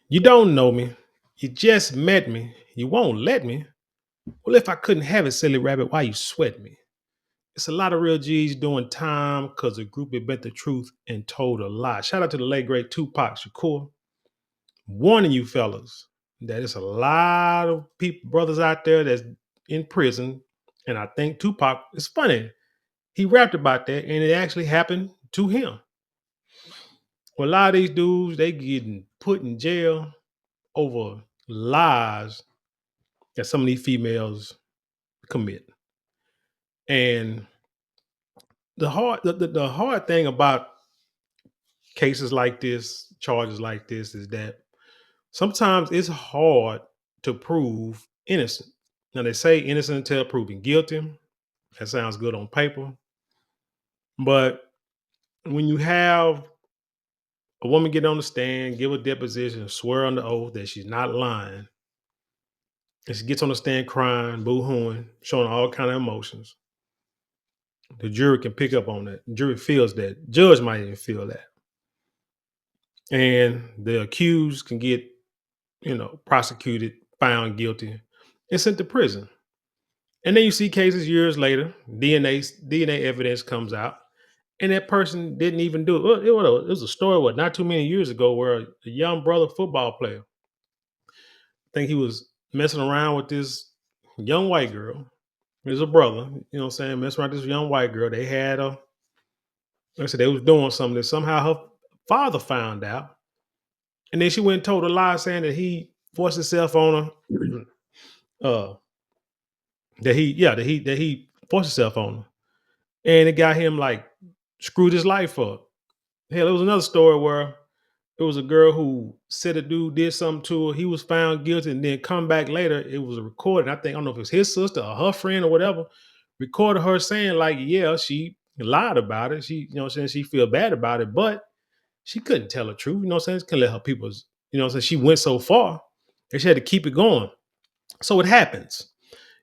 You don't know me. You just met me. You won't let me. Well, if I couldn't have it, silly rabbit, why you sweat me? It's a lot of real G's doing time because the group had bent the truth and told a lie. Shout out to the late great Tupac Shakur, warning you fellas that it's a lot of people, brothers out there that's in prison. And I think Tupac, it's funny, he rapped about that and it actually happened to him. Well, a lot of these dudes, they getting put in jail over lies that some of these females commit. And the hard thing about cases like this, charges like this, is that sometimes it's hard to prove innocent. Now they say innocent until proven guilty. That sounds good on paper, but when you have a woman get on the stand, give a deposition, swear on the oath that she's not lying, and she gets on the stand crying, boo-hooing, showing all kind of emotions, the jury can pick up on that. The jury feels that. Judge might even feel that. And the accused can get, prosecuted, found guilty, and sent to prison. And then you see cases years later, DNA evidence comes out, and that person didn't even do it. Well, it was a story, not too many years ago, where a young brother football player, I think he was messing around with this young white girl. He was a brother, messing around with this young white girl. They had a, like I said, they was doing something that somehow her father found out. And then she went and told a lie saying that he forced himself on her. uh that he forced himself on her. And it got him like screwed his life up. Hell, there was another story where it was a girl who said a dude did something to her. He was found guilty and then come back later. It was a recording. I think, I don't know if it was his sister or her friend or whatever, recorded her saying, like, yeah, she lied about it. She, saying she feel bad about it, but she couldn't tell the truth. Saying? She couldn't let her people's, saying she went so far and she had to keep it going. So it happens.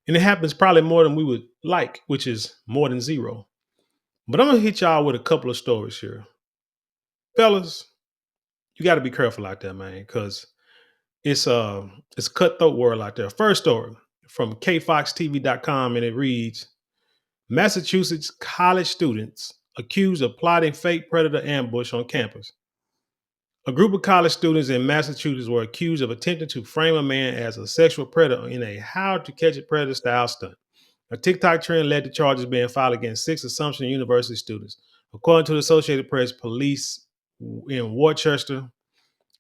And it happens probably more than we would like, which is more than zero. But I'm gonna hit y'all with a couple of stories here. Fellas, you gotta be careful out there, man, because it's a cutthroat world out there. First story from kfoxtv.com, and it reads: Massachusetts college students accused of plotting fake predator ambush on campus. A group of college students in Massachusetts were accused of attempting to frame a man as a sexual predator in a how to catch a predator style stunt. A TikTok trend led to charges being filed against 6 Assumption University students. According to the Associated Press, police in Worcester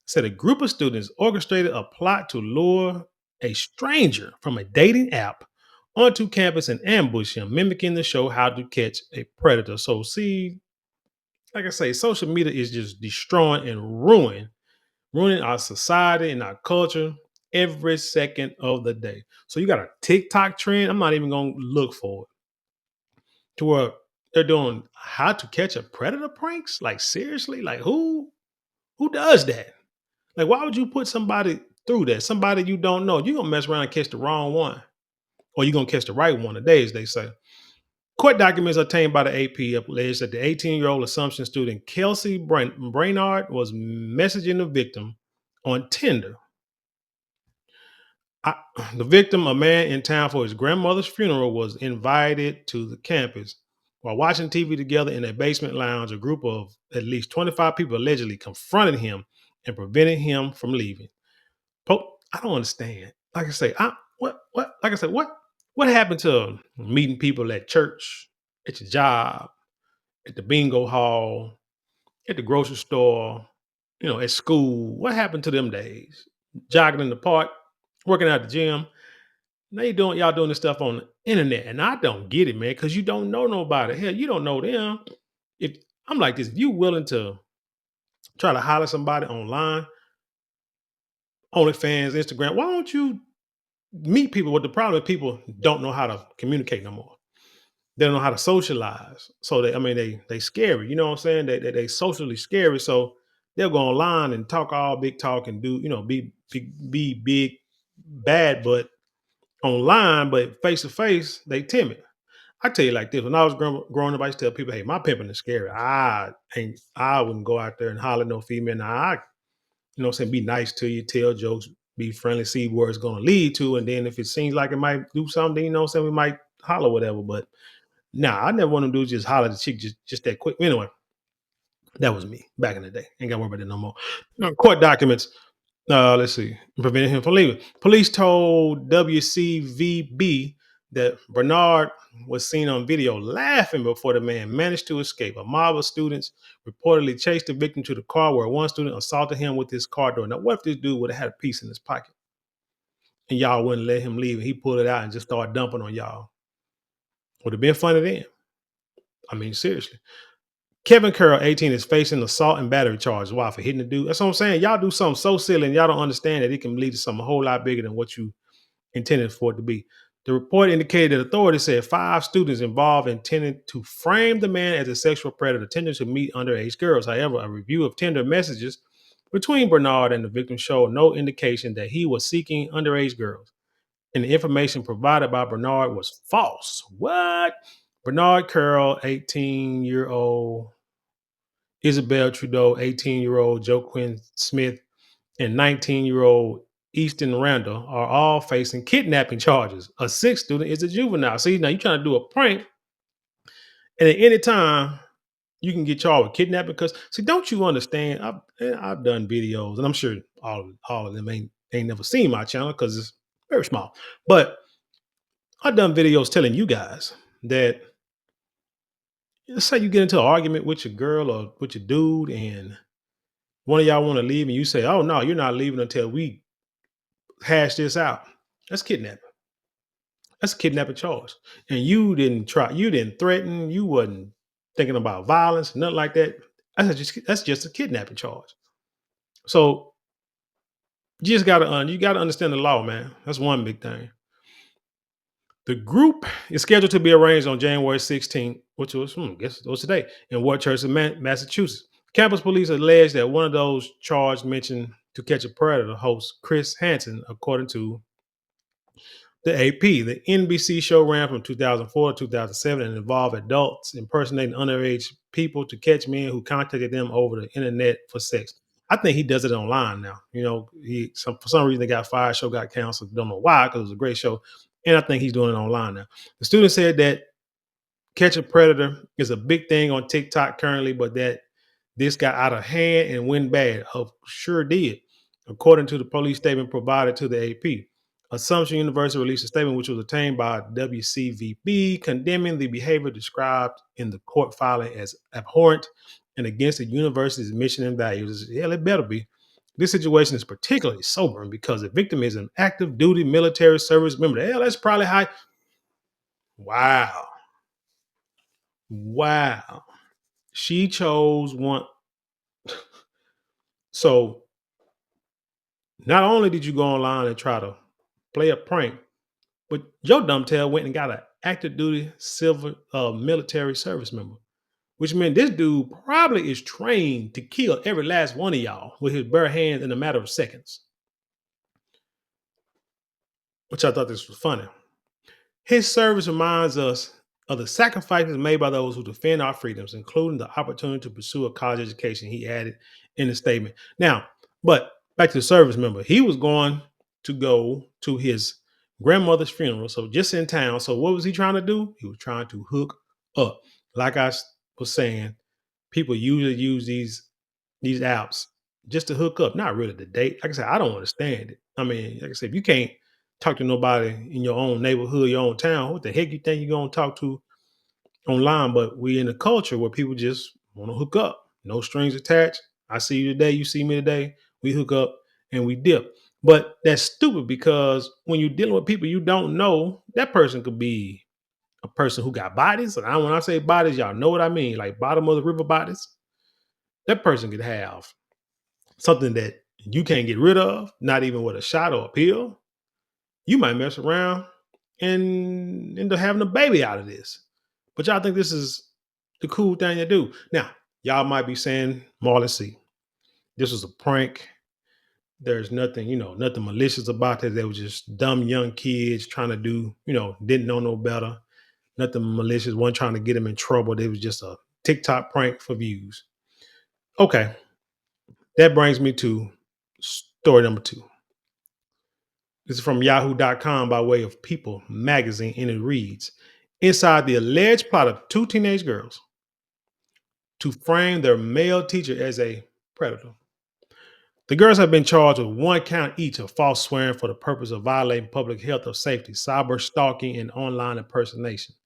said a group of students orchestrated a plot to lure a stranger from a dating app onto campus and ambush him, mimicking the show How to Catch a Predator. So, see, like I say, social media is just destroying and ruining our society and our culture every second of the day. So you got a TikTok trend. I'm not even gonna look for it, to where they're doing how to catch a predator pranks. Like, seriously, like who does that? Like, why would you put somebody through that? Somebody you don't know. You're gonna mess around and catch the wrong one, or you're gonna catch the right one today, as they say. Court documents obtained by the AP allege that the 18-year-old Assumption student Kelsey Brainard was messaging the victim on Tinder. I, the victim, a man in town for his grandmother's funeral, was invited to the campus. While watching TV together in a basement lounge, a group of at least 25 people allegedly confronted him and prevented him from leaving. I don't understand. Like I say, like I said, what happened to meeting people at church, at your job, at the bingo hall, at the grocery store, at school? What happened to them days? Jogging in the park, working out at the gym. Now y'all doing this stuff on the internet, and I don't get it, man, because you don't know nobody. Hell, you don't know them. If I'm like this, if you willing to try to holler somebody online, OnlyFans, Instagram, why don't you meet people? What the problem is, people don't know how to communicate no more. They don't know how to socialize. So they scary. You know what I'm saying? They socially scary. So they'll go online and talk all big talk and do, be big bad, but online, but face to face, they timid. I tell you like this: when I was growing up, I used to tell people, "Hey, my pimping is scary. I wouldn't go out there and holler at no female. Now You know what I'm saying? Be nice to you, tell jokes, be friendly, see where it's gonna lead to. And then if it seems like it might do something, you know what I'm saying, we might holler whatever. But nah, I never want to do just holler at the chick just that quick. Anyway, that was me back in the day. Ain't got to worry about that no more. Court documents. Let's see. Prevented him from leaving. Police told WCVB that Bernard was seen on video laughing before the man managed to escape. A mob of students reportedly chased the victim to the car where one student assaulted him with his car door. Now, what if this dude would have had a piece in his pocket and y'all wouldn't let him leave and he pulled it out and just started dumping on y'all? Would have been funny then. I mean, seriously. Kevin Curl, 18, is facing assault and battery charges. Why? For hitting the dude. That's what I'm saying. Y'all do something so silly and y'all don't understand that it can lead to something a whole lot bigger than what you intended for it to be. The report indicated that authorities said 5 students involved intended to frame the man as a sexual predator, intending to meet underage girls. However, a review of Tinder messages between Bernard and the victim showed no indication that he was seeking underage girls. And the information provided by Bernard was false. What? Bernard Curl, 18-year-old Isabel Trudeau, 18-year-old Joe Quinn Smith, and 19-year-old Easton Randall are all facing kidnapping charges. A sixth student is a juvenile. See, now you're trying to do a prank, and at any time you can get charged with kidnapping. Because, see, don't you understand? I've done videos, and I'm sure all of them ain't never seen my channel because it's very small. But I've done videos telling you guys that, let's say you get into an argument with your girl or with your dude, and one of y'all want to leave, and you say, "Oh no, you're not leaving until we hash this out." That's kidnapping. That's a kidnapping charge. And you didn't threaten, you wasn't thinking about violence, nothing like that. That's just a kidnapping charge. So you gotta understand the law, man. That's one big thing. The group is scheduled to be arranged on January 16th, which was, guess it was today, in Worcester, Massachusetts. Campus police allege that one of those charged mentioned To Catch a Predator host Chris Hansen, according to the AP. The NBC show ran from 2004 to 2007 and involved adults impersonating underage people to catch men who contacted them over the internet for sex. I think he does it online now. You know, for some reason they got fired, show got canceled. Don't know why, because it was a great show. And I think he's doing it online now. The student said that Catch a Predator is a big thing on TikTok currently, but that this got out of hand and went bad. Sure did, according to the police statement provided to the AP. Assumption University released a statement which was obtained by WCVB condemning the behavior described in the court filing as abhorrent and against the university's mission and values. Hell, it better be. This situation is particularly sobering because the victim is an active duty military service member. Hell, that's probably how. Wow. Wow. She chose one. So not only did you go online and try to play a prank, but your dumb tail went and got an active duty civil military service member, which meant this dude probably is trained to kill every last one of y'all with his bare hands in a matter of seconds, which I thought this was funny. His service reminds us of the sacrifices made by those who defend our freedoms, including the opportunity to pursue a college education, he added in the statement. Now, but back to the service member, he was going to go to his grandmother's funeral, so just in town. So what was he trying to do? He was trying to hook up. Like was saying, people usually use these apps just to hook up, not really to date. Like I said, I don't understand it. I mean, like I said, if you can't talk to nobody in your own neighborhood, your own town, what the heck you think you're gonna talk to online? But we in a culture where people just want to hook up, no strings attached. I see you today, you see me today, we hook up and we dip. But that's stupid because when you're dealing with people you don't know, that person could be a person who got bodies. And when I say bodies, y'all know what I mean, like bottom of the river bodies. That person could have something that you can't get rid of, not even with a shot or a pill. You might mess around and end up having a baby out of this. But y'all think this is the cool thing to do. Now, y'all might be saying, Marlon C., this was a prank. There's nothing, nothing malicious about it. They were just dumb young kids trying to do, didn't know no better. Nothing malicious. One trying to get them in trouble. It was just a TikTok prank for views. Okay. That brings me to Story number two. This is from yahoo.com by way of People magazine, and it reads: Inside the alleged plot of two teenage girls to frame their male teacher as a predator. The girls have been charged with one count each of false swearing for the purpose of violating public health or safety, cyber stalking, and online impersonation.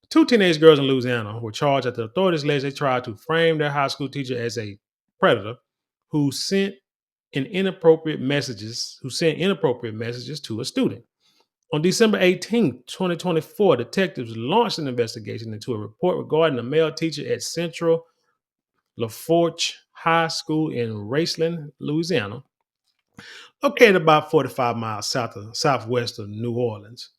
Two teenage girls in Louisiana were charged after authorities alleged they tried to frame their high school teacher as a predator who sent inappropriate messages to a student. On December 18th, 2024, detectives launched an investigation into a report regarding a male teacher at Central Lafourche High School in Raceland, Louisiana, located about 45 miles southwest of New Orleans,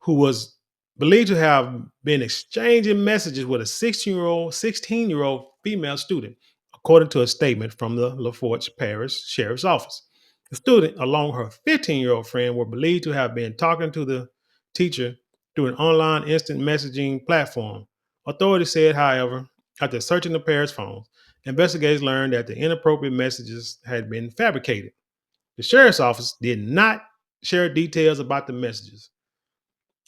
who was believed to have been exchanging messages with a 16-year old female student, according to a statement from the Lafourche Parish Sheriff's Office. The student, along with her 15-year-old friend, were believed to have been talking to the teacher through an online instant messaging platform. Authorities said, however, after searching the pair's phones, investigators learned that the inappropriate messages had been fabricated. The sheriff's office did not share details about the messages.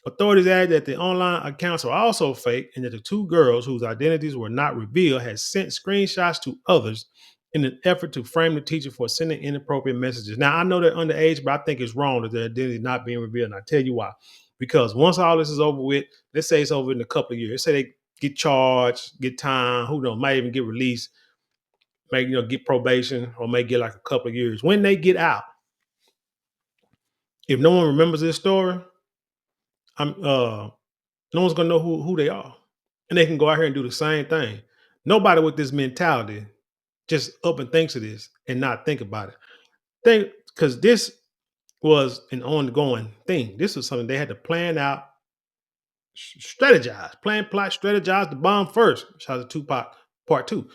Authorities added that the online accounts were also fake and that the two girls, whose identities were not revealed, had sent screenshots to others in an effort to frame the teacher for sending inappropriate messages. Now, I know they're underage, but I think it's wrong that their identity is not being revealed. And I tell you why. Because once all this is over with, let's say it's over in a couple of years, let's say they get charged, get time, who knows, might even get released, may get probation, or may get like a couple of years. When they get out, if no one remembers this story, I'm no one's gonna know who they are. And they can go out here and do the same thing. Nobody with this mentality just up and thinks of this and not think about it. Think, because this was an ongoing thing. This was something they had to plan out, strategize, plan, plot, strategize the bomb first. Shout out to Tupac Part Two,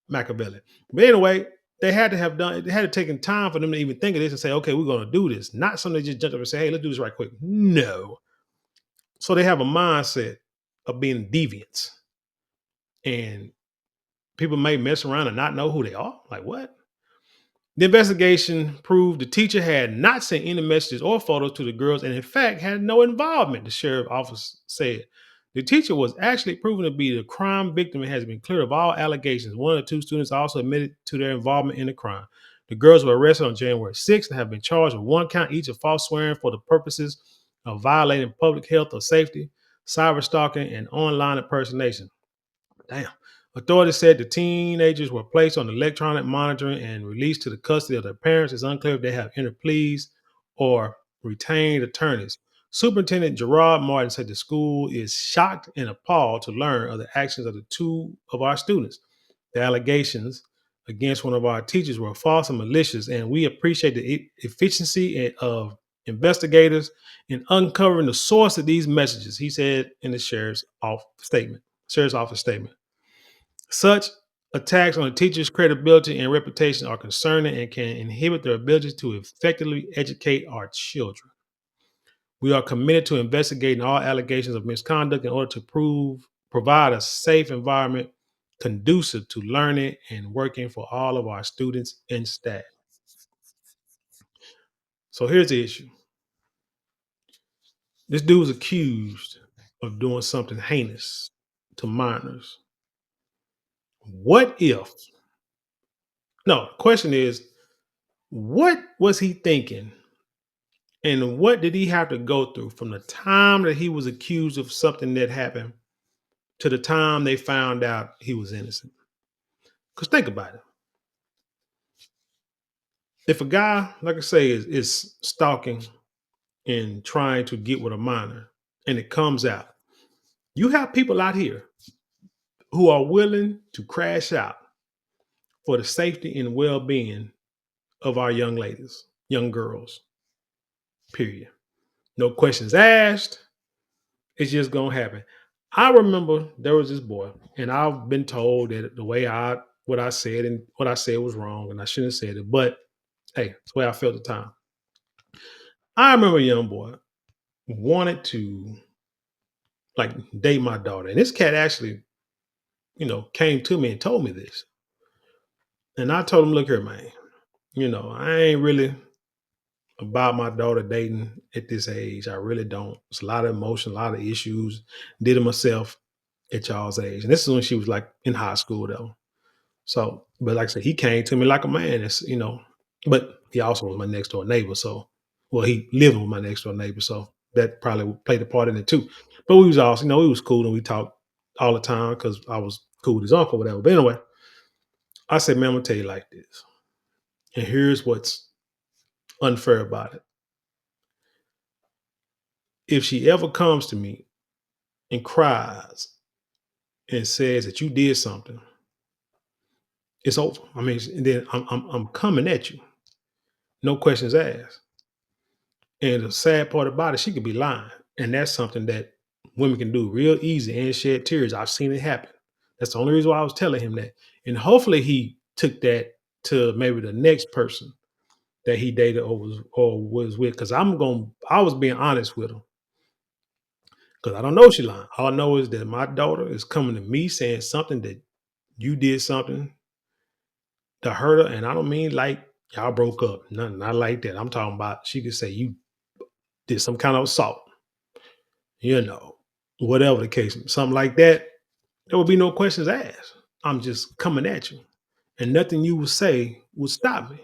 Machiavelli. But anyway, they had to have done. It had to taken time for them to even think of this and say, "Okay, we're going to do this." Not something they just jump up and say, "Hey, let's do this right quick." No. So they have a mindset of being deviants, and people may mess around and not know who they are. Like what? The investigation proved the teacher had not sent any messages or photos to the girls and, in fact, had no involvement, the sheriff's office said. The teacher was actually proven to be the crime victim and has been cleared of all allegations. One of the two students also admitted to their involvement in the crime. The girls were arrested on January 6th and have been charged with one count each of false swearing for the purposes of violating public health or safety, cyber stalking, and online impersonation. Damn. Authorities said the teenagers were placed on electronic monitoring and released to the custody of their parents. It's unclear if they have entered pleas or retained attorneys. Superintendent Gerard Martin said the school is shocked and appalled to learn of the actions of the two of our students. The allegations against one of our teachers were false and malicious, and we appreciate the efficiency of investigators in uncovering the source of these messages, he said in the sheriff's office statement. Such attacks on a teacher's credibility and reputation are concerning and can inhibit their ability to effectively educate our children. We are committed to investigating all allegations of misconduct in order to provide a safe environment conducive to learning and working for all of our students and staff. So here's the issue. This dude was accused of doing something heinous to minors. What if? No, the question is, what was he thinking? And what did he have to go through from the time that he was accused of something that happened to the time they found out he was innocent? Because think about it. If a guy, like I say, is stalking and trying to get with a minor and it comes out, you have people out here who are willing to crash out for the safety and well being of our young ladies, young girls, period. No questions asked. It's just gonna happen. I remember there was this boy, and I've been told that the way what I said and what I said was wrong, and I shouldn't have said it. But hey, it's the way I felt at the time. I remember a young boy wanted to like date my daughter, and this cat actually, came to me and told me this. And I told him, "Look here, man. I ain't really about my daughter dating at this age. I really don't. It's a lot of emotion, a lot of issues. Did it myself at y'all's age. And this is when she was like in high school though. So, but like I said, he came to me like a man. But he also was my next door neighbor. So, well, he lived with my next door neighbor. So that probably played a part in it too. But we was also, we was cool and we talked all the time because I was cool with his uncle, whatever. But anyway, I said, man, I'm gonna tell you like this. And here's what's unfair about it. If she ever comes to me and cries and says that you did something, it's over. I mean, and then I'm coming at you, no questions asked. And the sad part about it, she could be lying, and that's something that women can do real easy and shed tears. I've seen it happen. That's the only reason why I was telling him that, and hopefully he took that to maybe the next person that he dated or was with. Because I was being honest with him because I don't know she lying. All I know is that my daughter is coming to me saying something that you did something to hurt her, and I don't mean like y'all broke up. Nothing, not like that. I'm talking about she could say you did some kind of assault, you know, whatever the case, something like that. There would be no questions asked. I'm just coming at you, and nothing you would say would stop me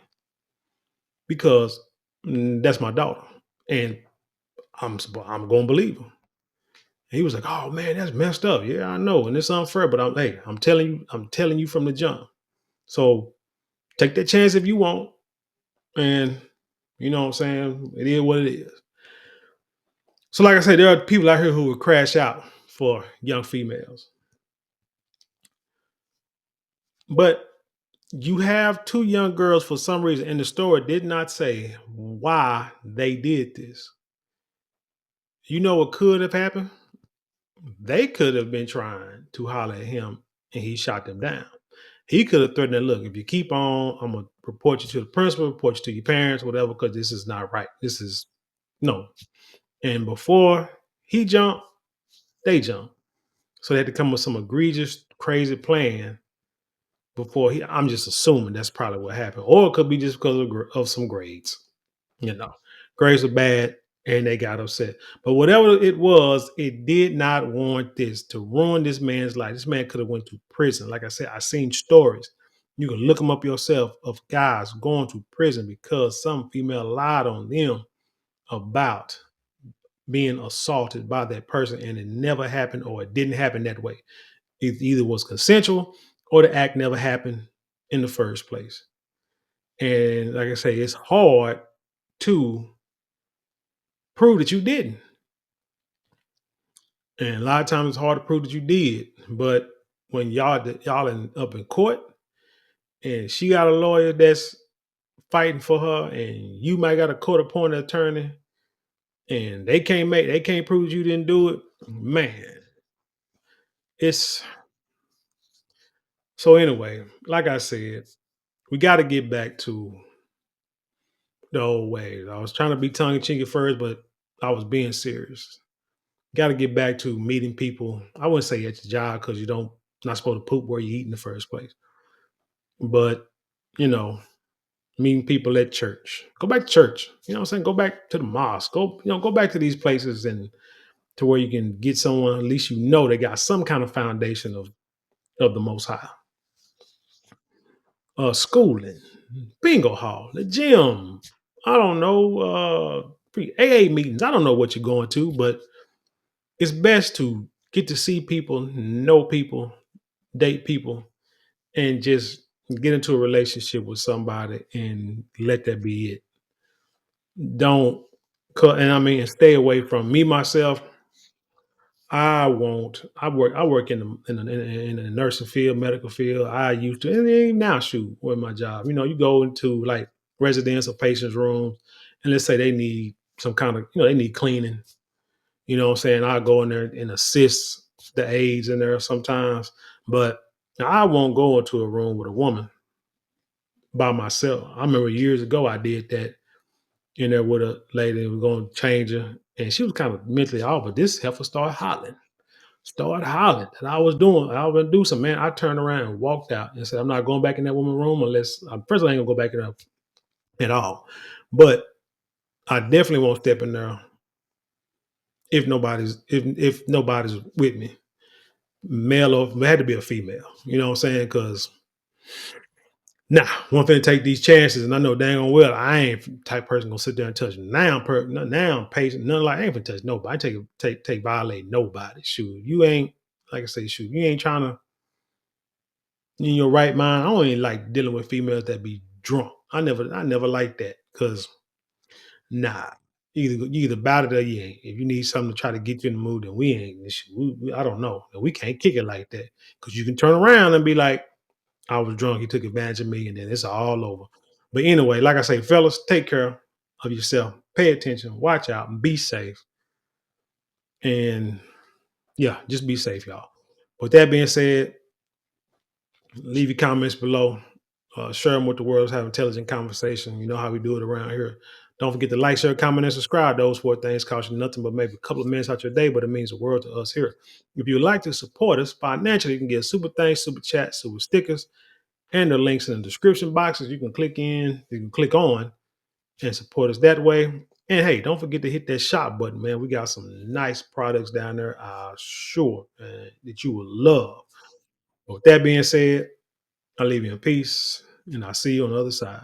because that's my daughter, and I'm gonna believe him. And he was like, "Oh man, that's messed up." Yeah, I know, and it's unfair, but I'm telling you from the jump. So take that chance if you want, and you know what I'm saying? It is what it is. So, like I said, there are people out here who will crash out for young females. But you have two young girls for some reason, and the story did not say why they did this. You know what could have happened? They could have been trying to holler at him and he shot them down. He could have threatened, look, if you keep on, I'm going to report you to the principal, report you to your parents, whatever, because this is not right. This is no. And before he jumped, they jumped. So they had to come with some egregious, crazy plan before he. I'm just assuming that's probably what happened, or it could be just because of some grades. You know, grades were bad, and they got upset. But whatever it was, it did not warrant this to ruin this man's life. This man could have went to prison. Like I said, I seen stories. You can look them up yourself of guys going to prison because some female lied on them about being assaulted by that person, and it never happened, or it didn't happen that way. It either was consensual or the act never happened in the first place. And like I say, it's hard to prove that you didn't. And a lot of times it's hard to prove that you did. But when up in court and she got a lawyer that's fighting for her, and you might got a court appointed attorney, and they can't prove you didn't do it, man. It's so anyway, like I said, we got to get back to the old ways. I was trying to be tongue in cheek at first, but I was being serious. Got to get back to meeting people. I wouldn't say at your job because you don't not supposed to poop where you eat in the first place. But you know, meeting people at church. Go back to church. You know what I'm saying? Go back to the mosque. Go back to these places and to where you can get someone at least they got some kind of foundation of the Most High. Schooling, bingo hall, the gym. I don't know. AA meetings. I don't know what you're going to, but it's best to get to see people, know people, date people, and just get into a relationship with somebody and let that be it. Don't cut, and I mean, stay away from me myself. I won't. I work in the nursing field, medical field. I used to, and even now, shoot, with my job. You go into like residents or patients' rooms, and let's say they need some kind of, they need cleaning. You know what I'm saying? I go in there and assist the aides in there sometimes, but I won't go into a room with a woman by myself. I remember years ago I did that in there with a lady. We were going to change her, and she was kind of mentally off, but this heifer started hollering that I was do some, man. I turned around and walked out and said, I'm not going back in that woman room unless, first I ain't gonna go back in there at all. But I definitely won't step in there if nobody's with me, male or it had to be a female. You know what I'm saying? Because nah, one finna take these chances, and I know dang on well I ain't type person gonna sit there and touch now I'm patient. None like I ain't finna touch nobody. I take violate nobody. Shoot, you ain't like I say, shoot, you ain't trying to in your right mind. I don't even like dealing with females that be drunk. I never like that because nah. You either about it or you ain't. If you need something to try to get you in the mood, then we ain't. I don't know. We can't kick it like that because you can turn around and be like, I was drunk. He took advantage of me, and then it's all over. But anyway, like I say, fellas, take care of yourself. Pay attention. Watch out. And be safe. And yeah, just be safe, y'all. With that being said, leave your comments below. Share them with the world. Have intelligent conversation. You know how we do it around here. Don't forget to like, share, comment, and subscribe. Those four things cost you nothing but maybe a couple of minutes out your day, but it means the world to us here. If you'd like to support us financially, you can get super thanks, super chats, super stickers, and the links in the description boxes. You can click on and support us that way. And hey, don't forget to hit that shop button, man. We got some nice products down there, sure, that you will love. But with that being said, I'll leave you in peace, and I'll see you on the other side.